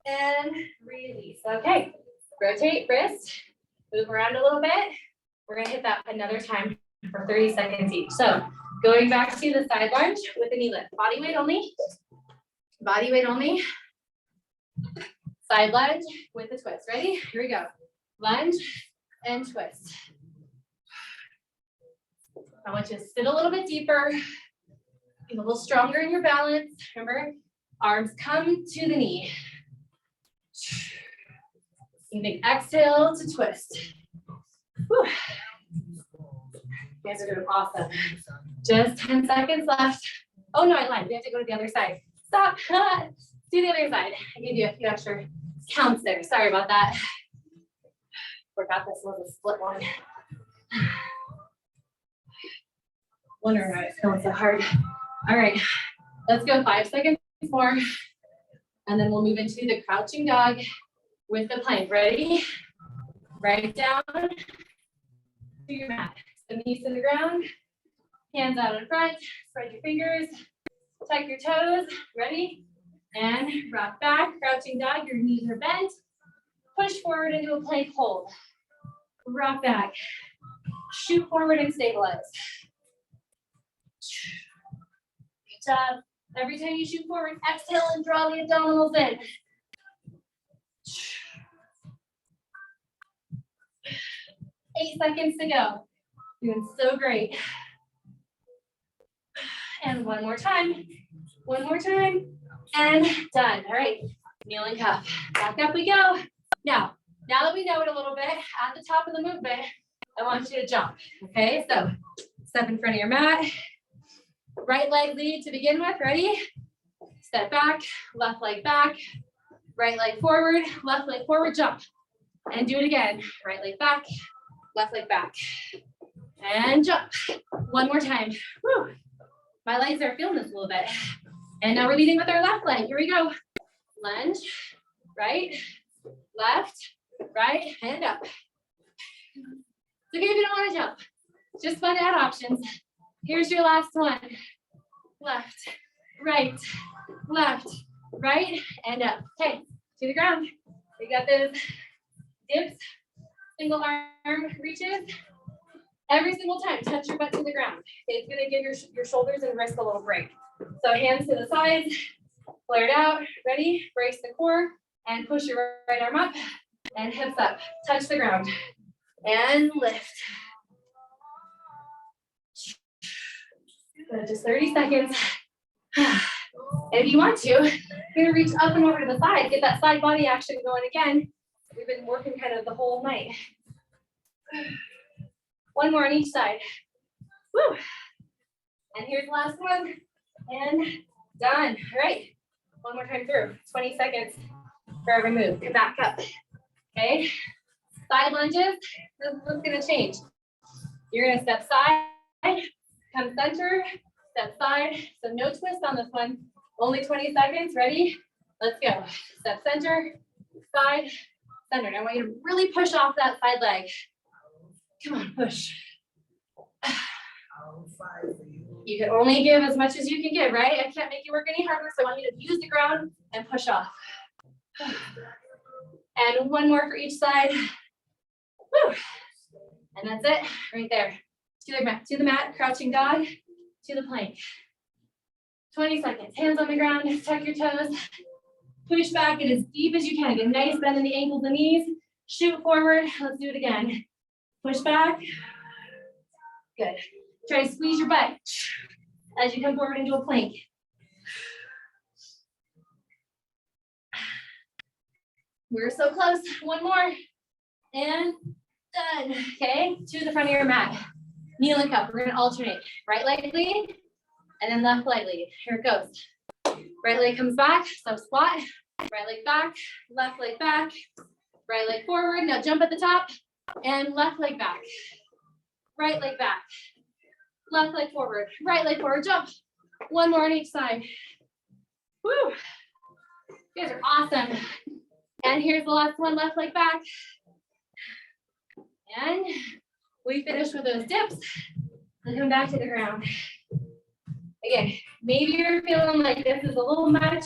And release. Okay, rotate wrist, move around a little bit. We're gonna hit that another time for 30 seconds each. So going back to the side lunge with a knee lift. Body weight only. Body weight only. Side lunge with a twist. Ready? Here we go. Lunge and twist. I want you to sit a little bit deeper, be a little stronger in your balance. Remember, arms come to the knee. You can exhale to twist. Whew. You guys are doing awesome. Just 10 seconds left. Oh no, I lied. We have to go to the other side. Stop. Do the other side. I gave you a few extra counts there. Sorry about that. Forgot this was a split one. Wondering why it's going so hard. All right, let's go 5 seconds more. And then we'll move into the crouching dog with the plank. Ready? Right down to your mat. The knees to the ground, hands out in front, spread your fingers, tuck your toes. Ready? And rock back, crouching dog, your knees are bent. Push forward into a plank hold. Rock back, shoot forward and stabilize. Good job. Every time you shoot forward, exhale and draw the abdominals in. 8 seconds to go. Doing so great. And one more time. One more time. And done. All right. Kneeling cup. Back up we go. Now that we know it a little bit, at the top of the movement, I want you to jump. Okay, so step in front of your mat. Right leg lead to begin with. Ready? Step back, left leg back, right leg forward, left leg forward, jump. And do it again. Right leg back, left leg back. And jump. One more time. Whew. My legs are feeling this a little bit. And now we're leading with our left leg. Here we go. Lunge, right, left, right, and up. It's okay if you don't want to jump. Just fun to add options. Here's your last one. Left, right, and up. Okay, to the ground. We got those dips, single arm reaches. Every single time, touch your butt to the ground. It's gonna give your shoulders and wrists a little break. So hands to the sides, flare it out. Ready? Brace the core and push your right arm up and hips up. Touch the ground and lift. Good, just 30 seconds. And if you want to, you're gonna reach up and over to the side, get that side body action going again. We've been working kind of the whole night. One more on each side. Woo. And here's the last one. And done. All right. One more time through. 20 seconds for every move. Come back up. Okay. Side lunges. This is what's gonna change. You're gonna step side, come center, step side. So no twist on this one. Only 20 seconds. Ready? Let's go. Step center, side, center. And I want you to really push off that side leg. Come on, push. You can only give as much as you can give, right? I can't make you work any harder, so I want you to use the ground and push off. And one more for each side. Woo. And that's it, right there. To the mat, crouching dog, to the plank. 20 seconds, hands on the ground, tuck your toes, push back, get as deep as you can. Get a nice bend in the ankles and knees, shoot forward. Let's do it again. Push back. Good. Try to squeeze your butt as you come forward into a plank. We're so close. One more. And done. Okay, to the front of your mat. Kneel and cup. We're going to alternate. Right leg lead, and then left leg lead. Here it goes. Right leg comes back, so squat. Right leg back, left leg back. Right leg forward. Now jump at the top, and left leg back. Right leg back. Left leg forward. Right leg forward. Jump. One more on each side. Woo! You guys are awesome. And here's the last one. Left leg back. And we finish with those dips and come back to the ground. Again, maybe you're feeling like this is a little much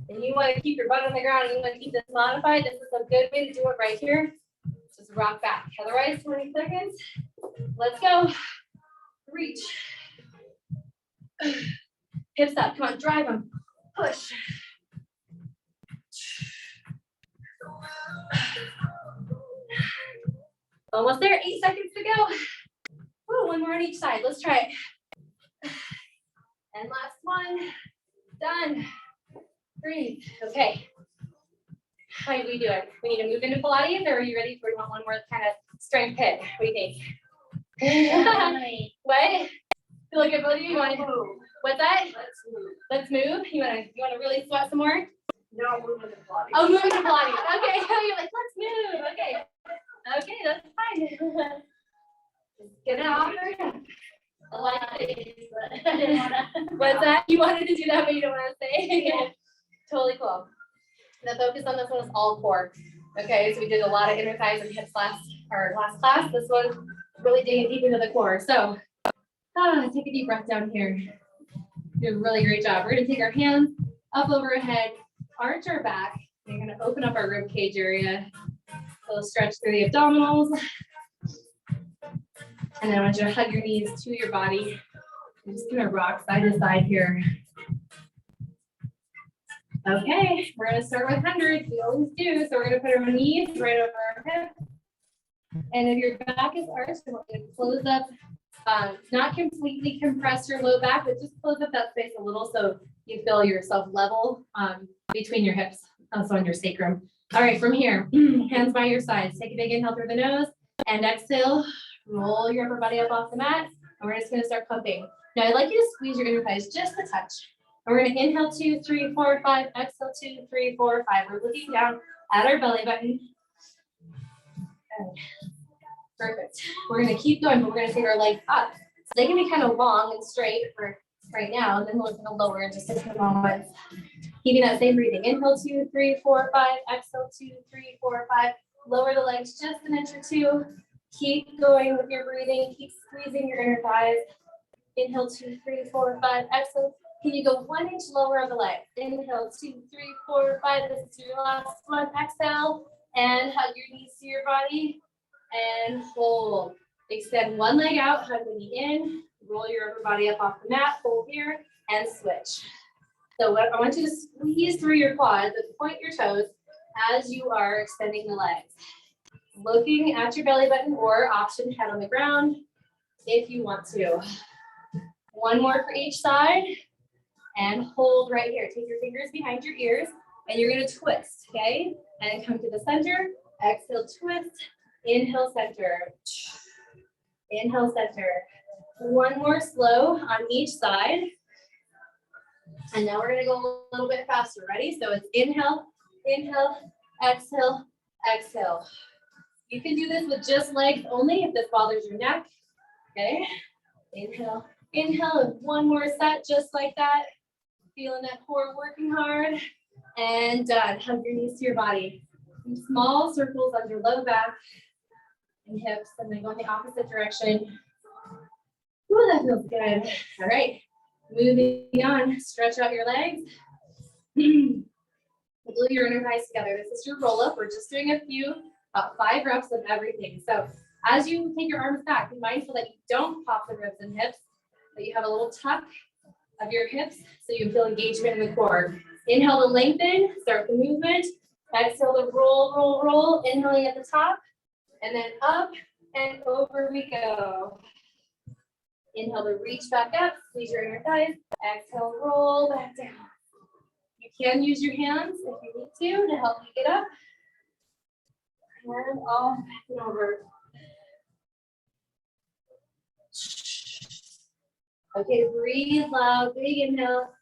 and you want to keep your butt on the ground and you want to keep this modified. This is a good way to do it right here. Just rock back. Otherwise, 20 seconds. Let's go. Reach. Hips up. Come on, drive them. Push. Almost there. 8 seconds to go. Woo, one more on each side. Let's try it. And last one. Done. Breathe. Okay. How are we doing? We need to move into Pilates, or are you ready for one more kind of strength hit? What do you think? What? Feel like ability? You want to move? What's that? Let's move. You want to really sweat some more? No, move into Pilates. Oh, moving to Pilates. Okay. You're like, let's move. Okay. Okay, that's fine. Just get it off. I like it, but I didn't want to. What's that? You wanted to do that, but you don't want to say? Yeah. Totally cool. The focus on this one is all core. Okay, so we did a lot of inner thighs and hips last class. This one really digging deep into the core. So take a deep breath down here. Do a really great job. We're gonna take our hands up overhead, arch our back. We're gonna open up our rib cage area. A little stretch through the abdominals. And then I want you to hug your knees to your body. I'm just gonna rock side to side here. Okay, we're gonna start with hundreds. We always do. So we're gonna put our knees right over our hips. And if your back is arched, I want you to close up. Not completely compress your low back, but just close up that space a little so you feel yourself level between your hips, also on your sacrum. All right, from here, hands by your sides. Take a big inhale through the nose and exhale. Roll your upper body up off the mat. And we're just gonna start pumping. Now I'd like you to squeeze your inner thighs just a touch. And we're gonna inhale 2, 3, 4, 5, exhale 2, 3, 4, 5. We're looking down at our belly button. Okay. Perfect. We're gonna keep going, but we're gonna take our legs up. So they can be kind of long and straight for right now, and then we're gonna lower in just a few moments. Keeping that same breathing. Inhale 2, 3, 4, 5. Exhale 2, 3, 4, 5. Lower the legs just an inch or two. Keep going with your breathing. Keep squeezing your inner thighs. Inhale 2, 3, 4, 5. Exhale. Can you go 1 inch lower on the leg? Inhale 2, 3, 4, 5. This is your last one. Exhale and hug your knees to your body and hold. Extend one leg out, hug the knee in. Roll your upper body up off the mat. Hold here and switch. So I want you to squeeze through your quads and point your toes as you are extending the legs. Looking at your belly button or option head on the ground if you want to. One more for each side. and hold right here. Take your fingers behind your ears and you're gonna twist, okay? And come to the center, exhale, twist, inhale, center. Inhale, center. One more slow on each side. And now we're gonna go a little bit faster. Ready? So it's inhale, inhale, exhale, exhale. You can do this with just legs only if this bothers your neck. Okay. Inhale, inhale, and one more set just like that. Feeling that core working hard. And done. Hug your knees to your body. Some small circles on your low back and hips, and then go in the opposite direction. Ooh, that feels good. All right. Moving on, stretch out your legs. Glue your inner thighs together. This is your roll up. We're just doing a few, about 5 reps of everything. So as you take your arms back, be mindful that you don't pop the ribs and hips, that you have a little tuck of your hips so you feel engagement in the core. Inhale to lengthen, start the movement. Exhale to roll, roll, roll. Inhaling at the top, and then up and over we go. Inhale to reach back up, squeeze your inner thighs. Exhale, roll back down. You can use your hands if you need to help you get up. And all back and over. Okay, breathe loud, big inhale.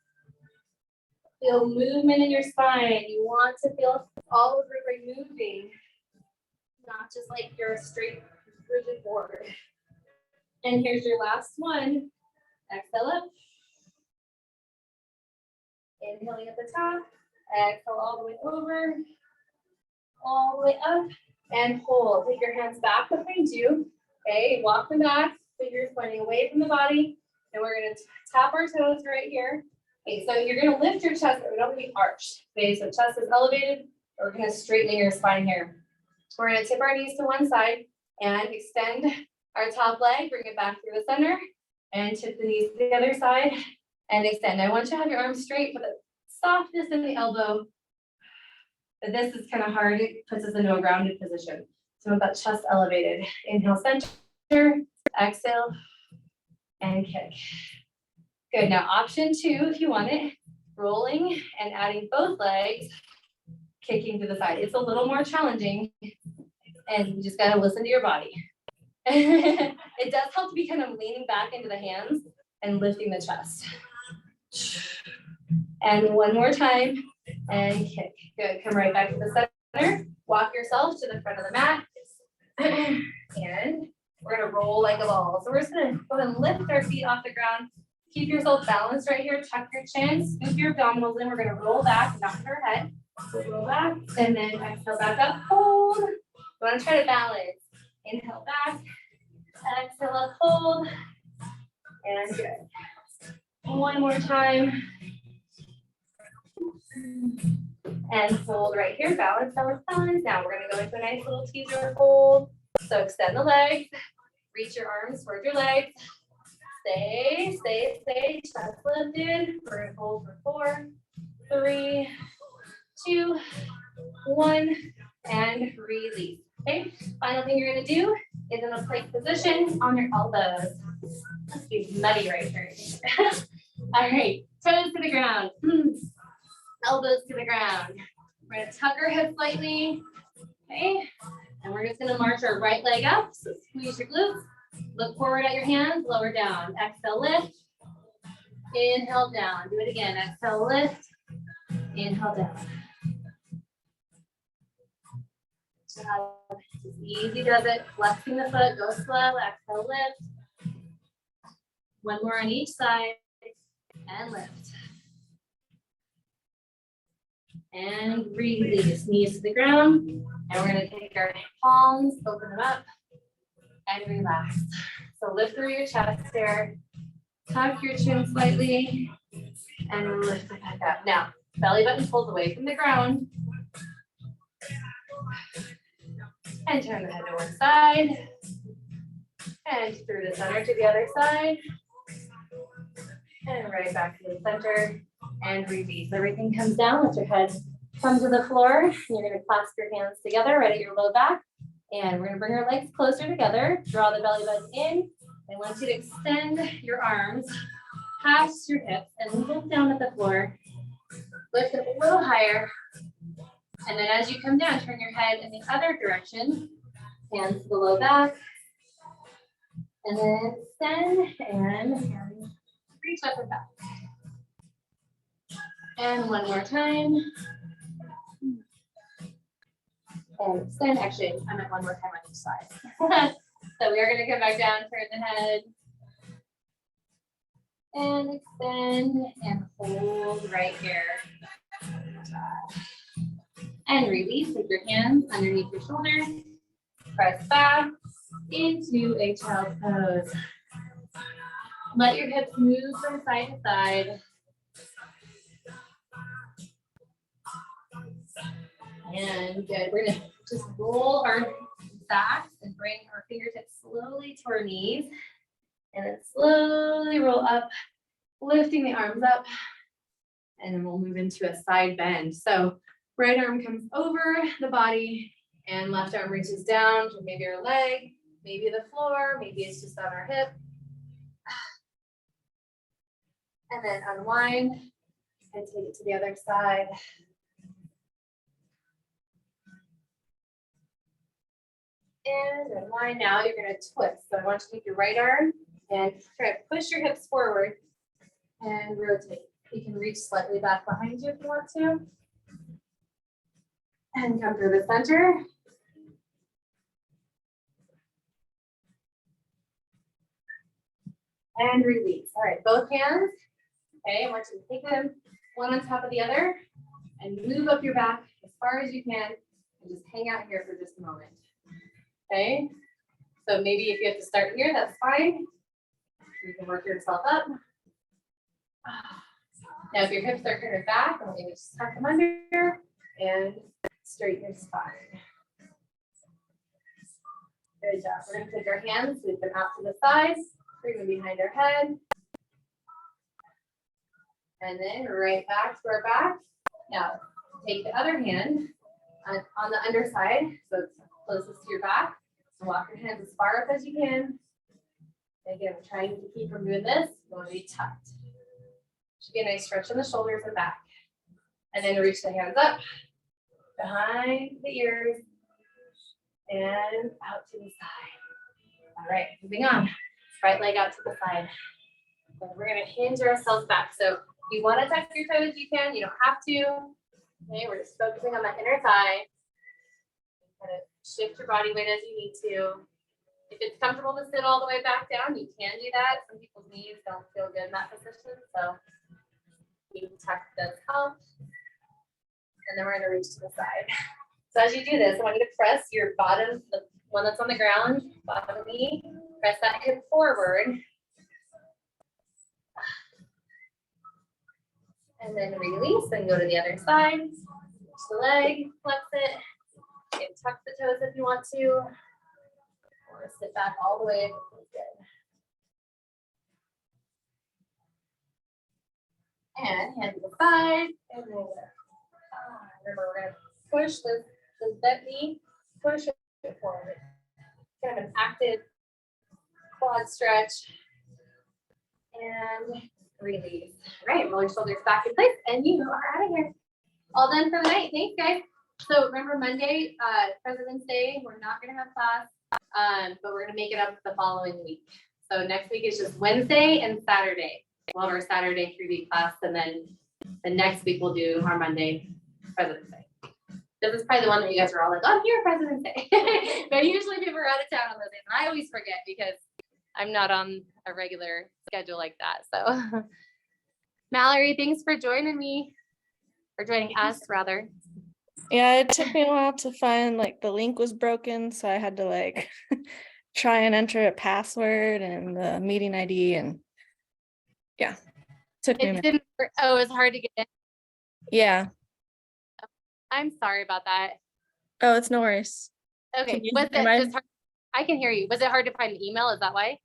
Feel movement in your spine. You want to feel all over by moving, not just like you're a straight rigid board. And here's your last one. Exhale up. Inhaling at the top. Exhale all the way over. All the way up. And hold. Take your hands back behind you. Okay, walk them back. Fingers pointing away from the body. And we're going to tap our toes right here. Okay, so you're going to lift your chest, but we don't want to be arched. Okay, so chest is elevated. We're going to straighten your spine here. We're going to tip our knees to one side and extend our top leg, bring it back through the center, and tip the knees to the other side and extend. I want you to have your arms straight with a softness in the elbow. But this is kind of hard. It puts us into a grounded position. So with that chest elevated. Inhale, center, exhale, and kick. Good. Now option 2, if you want it, rolling and adding both legs, kicking to the side. It's a little more challenging, and you just got to listen to your body. It does help to be kind of leaning back into the hands and lifting the chest. And one more time, and kick. Good. Come right back to the center. Walk yourself to the front of the mat. And we're going to roll like a ball. So we're just going to go ahead and lift our feet off the ground. Keep yourself balanced right here. Tuck your chin, scoop your abdominals in. We're going to roll back, not hit our head. So roll back, and then exhale back up. Hold. You want to try to balance. Inhale back. Exhale up, hold. And good. One more time. And hold right here. Balance, balance, balance. Now we're going to go into a nice little teaser hold. So extend the legs. Reach your arms towards your legs. Stay, stay, stay. Chest lifted. We're going to hold for 4, 3, 2, 1, and release. Okay. Final thing you're going to do is in a plank position on your elbows. Must be muddy right here. All right. Toes to the ground. Elbows to the ground. We're going to tuck our hips slightly. Okay. And we're just going to march our right leg up. So squeeze your glutes. Look forward at your hands, lower down. Exhale, lift. Inhale, down. Do it again. Exhale, lift. Inhale, down. Just easy does it. Flexing the foot, go slow. Exhale, lift. One more on each side. And lift. And release. Knees to the ground. And we're going to take our palms, open them up, and relax. So lift through your chest here. Tuck your chin slightly, and lift it back up. Now, belly button pulls away from the ground. And turn the head to one side. And through the center to the other side. And right back to the center. And release. Everything comes down. Let your head come to the floor. And you're going to clasp your hands together right at your low back. And we're going to bring our legs closer together. Draw the belly button in. I want you to extend your arms past your hips and look down at the floor. Lift it a little higher. And then as you come down, turn your head in the other direction. Hands to the low back. And then extend and reach up and back. And one more time. And extend. Actually, I meant one more time on each side. So we are going to come back down, turn the head. And extend and hold right here. And release with your hands underneath your shoulders. Press back into a child's pose. Let your hips move from side to side. And good. We're gonna just roll our backs and bring our fingertips slowly to our knees. And then slowly roll up, lifting the arms up. And then we'll move into a side bend. So right arm comes over the body and left arm reaches down to maybe your leg, maybe the floor, maybe it's just on our hip. And then unwind and take it to the other side. And unwind. Now you're going to twist. So I want you to take your right arm and try to push your hips forward and rotate. You can reach slightly back behind you if you want to. And come through the center. And release. All right, both hands. Okay, I want you to take them one on top of the other and move up your back as far as you can and just hang out here for just a moment. Okay, so maybe if you have to start here, that's fine. You can work yourself up. Now, if your hips are turned back, I'm going to just tuck them under and straighten your spine. Good job. We're going to take our hands, sweep them out to the sides, bring them behind our head. And then right back to our back. Now, take the other hand on the underside, so it's closest to your back. So walk your hands as far up as you can. Again, we're trying to keep from doing this. You want to be tucked. Should be a nice stretch in the shoulders and back. And then reach the hands up, behind the ears, and out to the side. All right, moving on. Right leg out to the side. And we're going to hinge ourselves back. So you want to tuck your toes, you can. You don't have to. Okay, we're just focusing on that inner thigh. Kind of shift your body weight as you need to. If it's comfortable to sit all the way back down, you can do that. Some people's knees don't feel good in that position, so you tuck does help. And then we're going to reach to the side. So as you do this, I want you to press your bottom, the one that's on the ground, bottom knee, press that hip forward. And then release and go to the other side. Reach the leg, flex it, and tuck the toes if you want to. Or sit back all the way. Good. And hand to the side. And then remember, we're going to push this bent knee, push it forward. Kind of an active quad stretch. And release. All right, roll your shoulders back in place, and you are out of here. All done for the night. Thanks, guys. So remember, Monday, President's Day, we're not going to have class, but we're going to make it up the following week. So next week is just Wednesday and Saturday. We'll have our Saturday 3D class, and then the next week we'll do our Monday President's Day. This is probably the one that you guys are all like, oh, here, President's Day. But usually people are out of town on those days, and I always forget because I'm not on a regular schedule like that. So Mallory, thanks for joining me, or joining us rather. Yeah, it took me a while to find, like, the link was broken, so I had to like try and enter a password and the meeting ID, and yeah, took me a It minute. didn't work. Oh, it was hard to get in. Yeah. I'm sorry about that. Oh, it's no worries. Okay, you- was am it I- just hard? I can hear you. Was it hard to find the email? Is that why?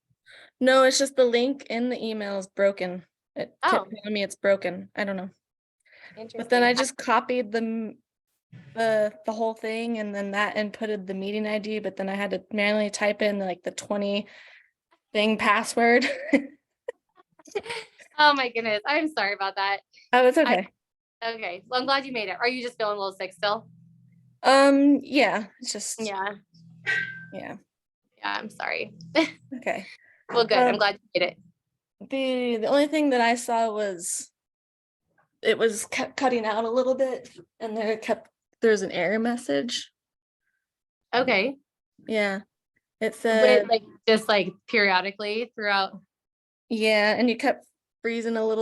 No, it's just the link in the email is broken. It Oh. kept telling me it's broken. I don't know. Interesting. But then I just copied the whole thing, and then that inputted the meeting ID, but then I had to manually type in like the 20 thing password. Oh my goodness. I'm sorry about that. Oh, it's okay. Okay. Well, I'm glad you made it. Are you just feeling a little sick still? Yeah, it's just, Yeah. yeah, Yeah. I'm sorry. okay. Well, good. I'm Um, glad you made it. the only thing that I saw was it was kept cutting out a little bit and there's an error message. Okay. Yeah. It With said, like just like periodically throughout. yeah, and you kept freezing a little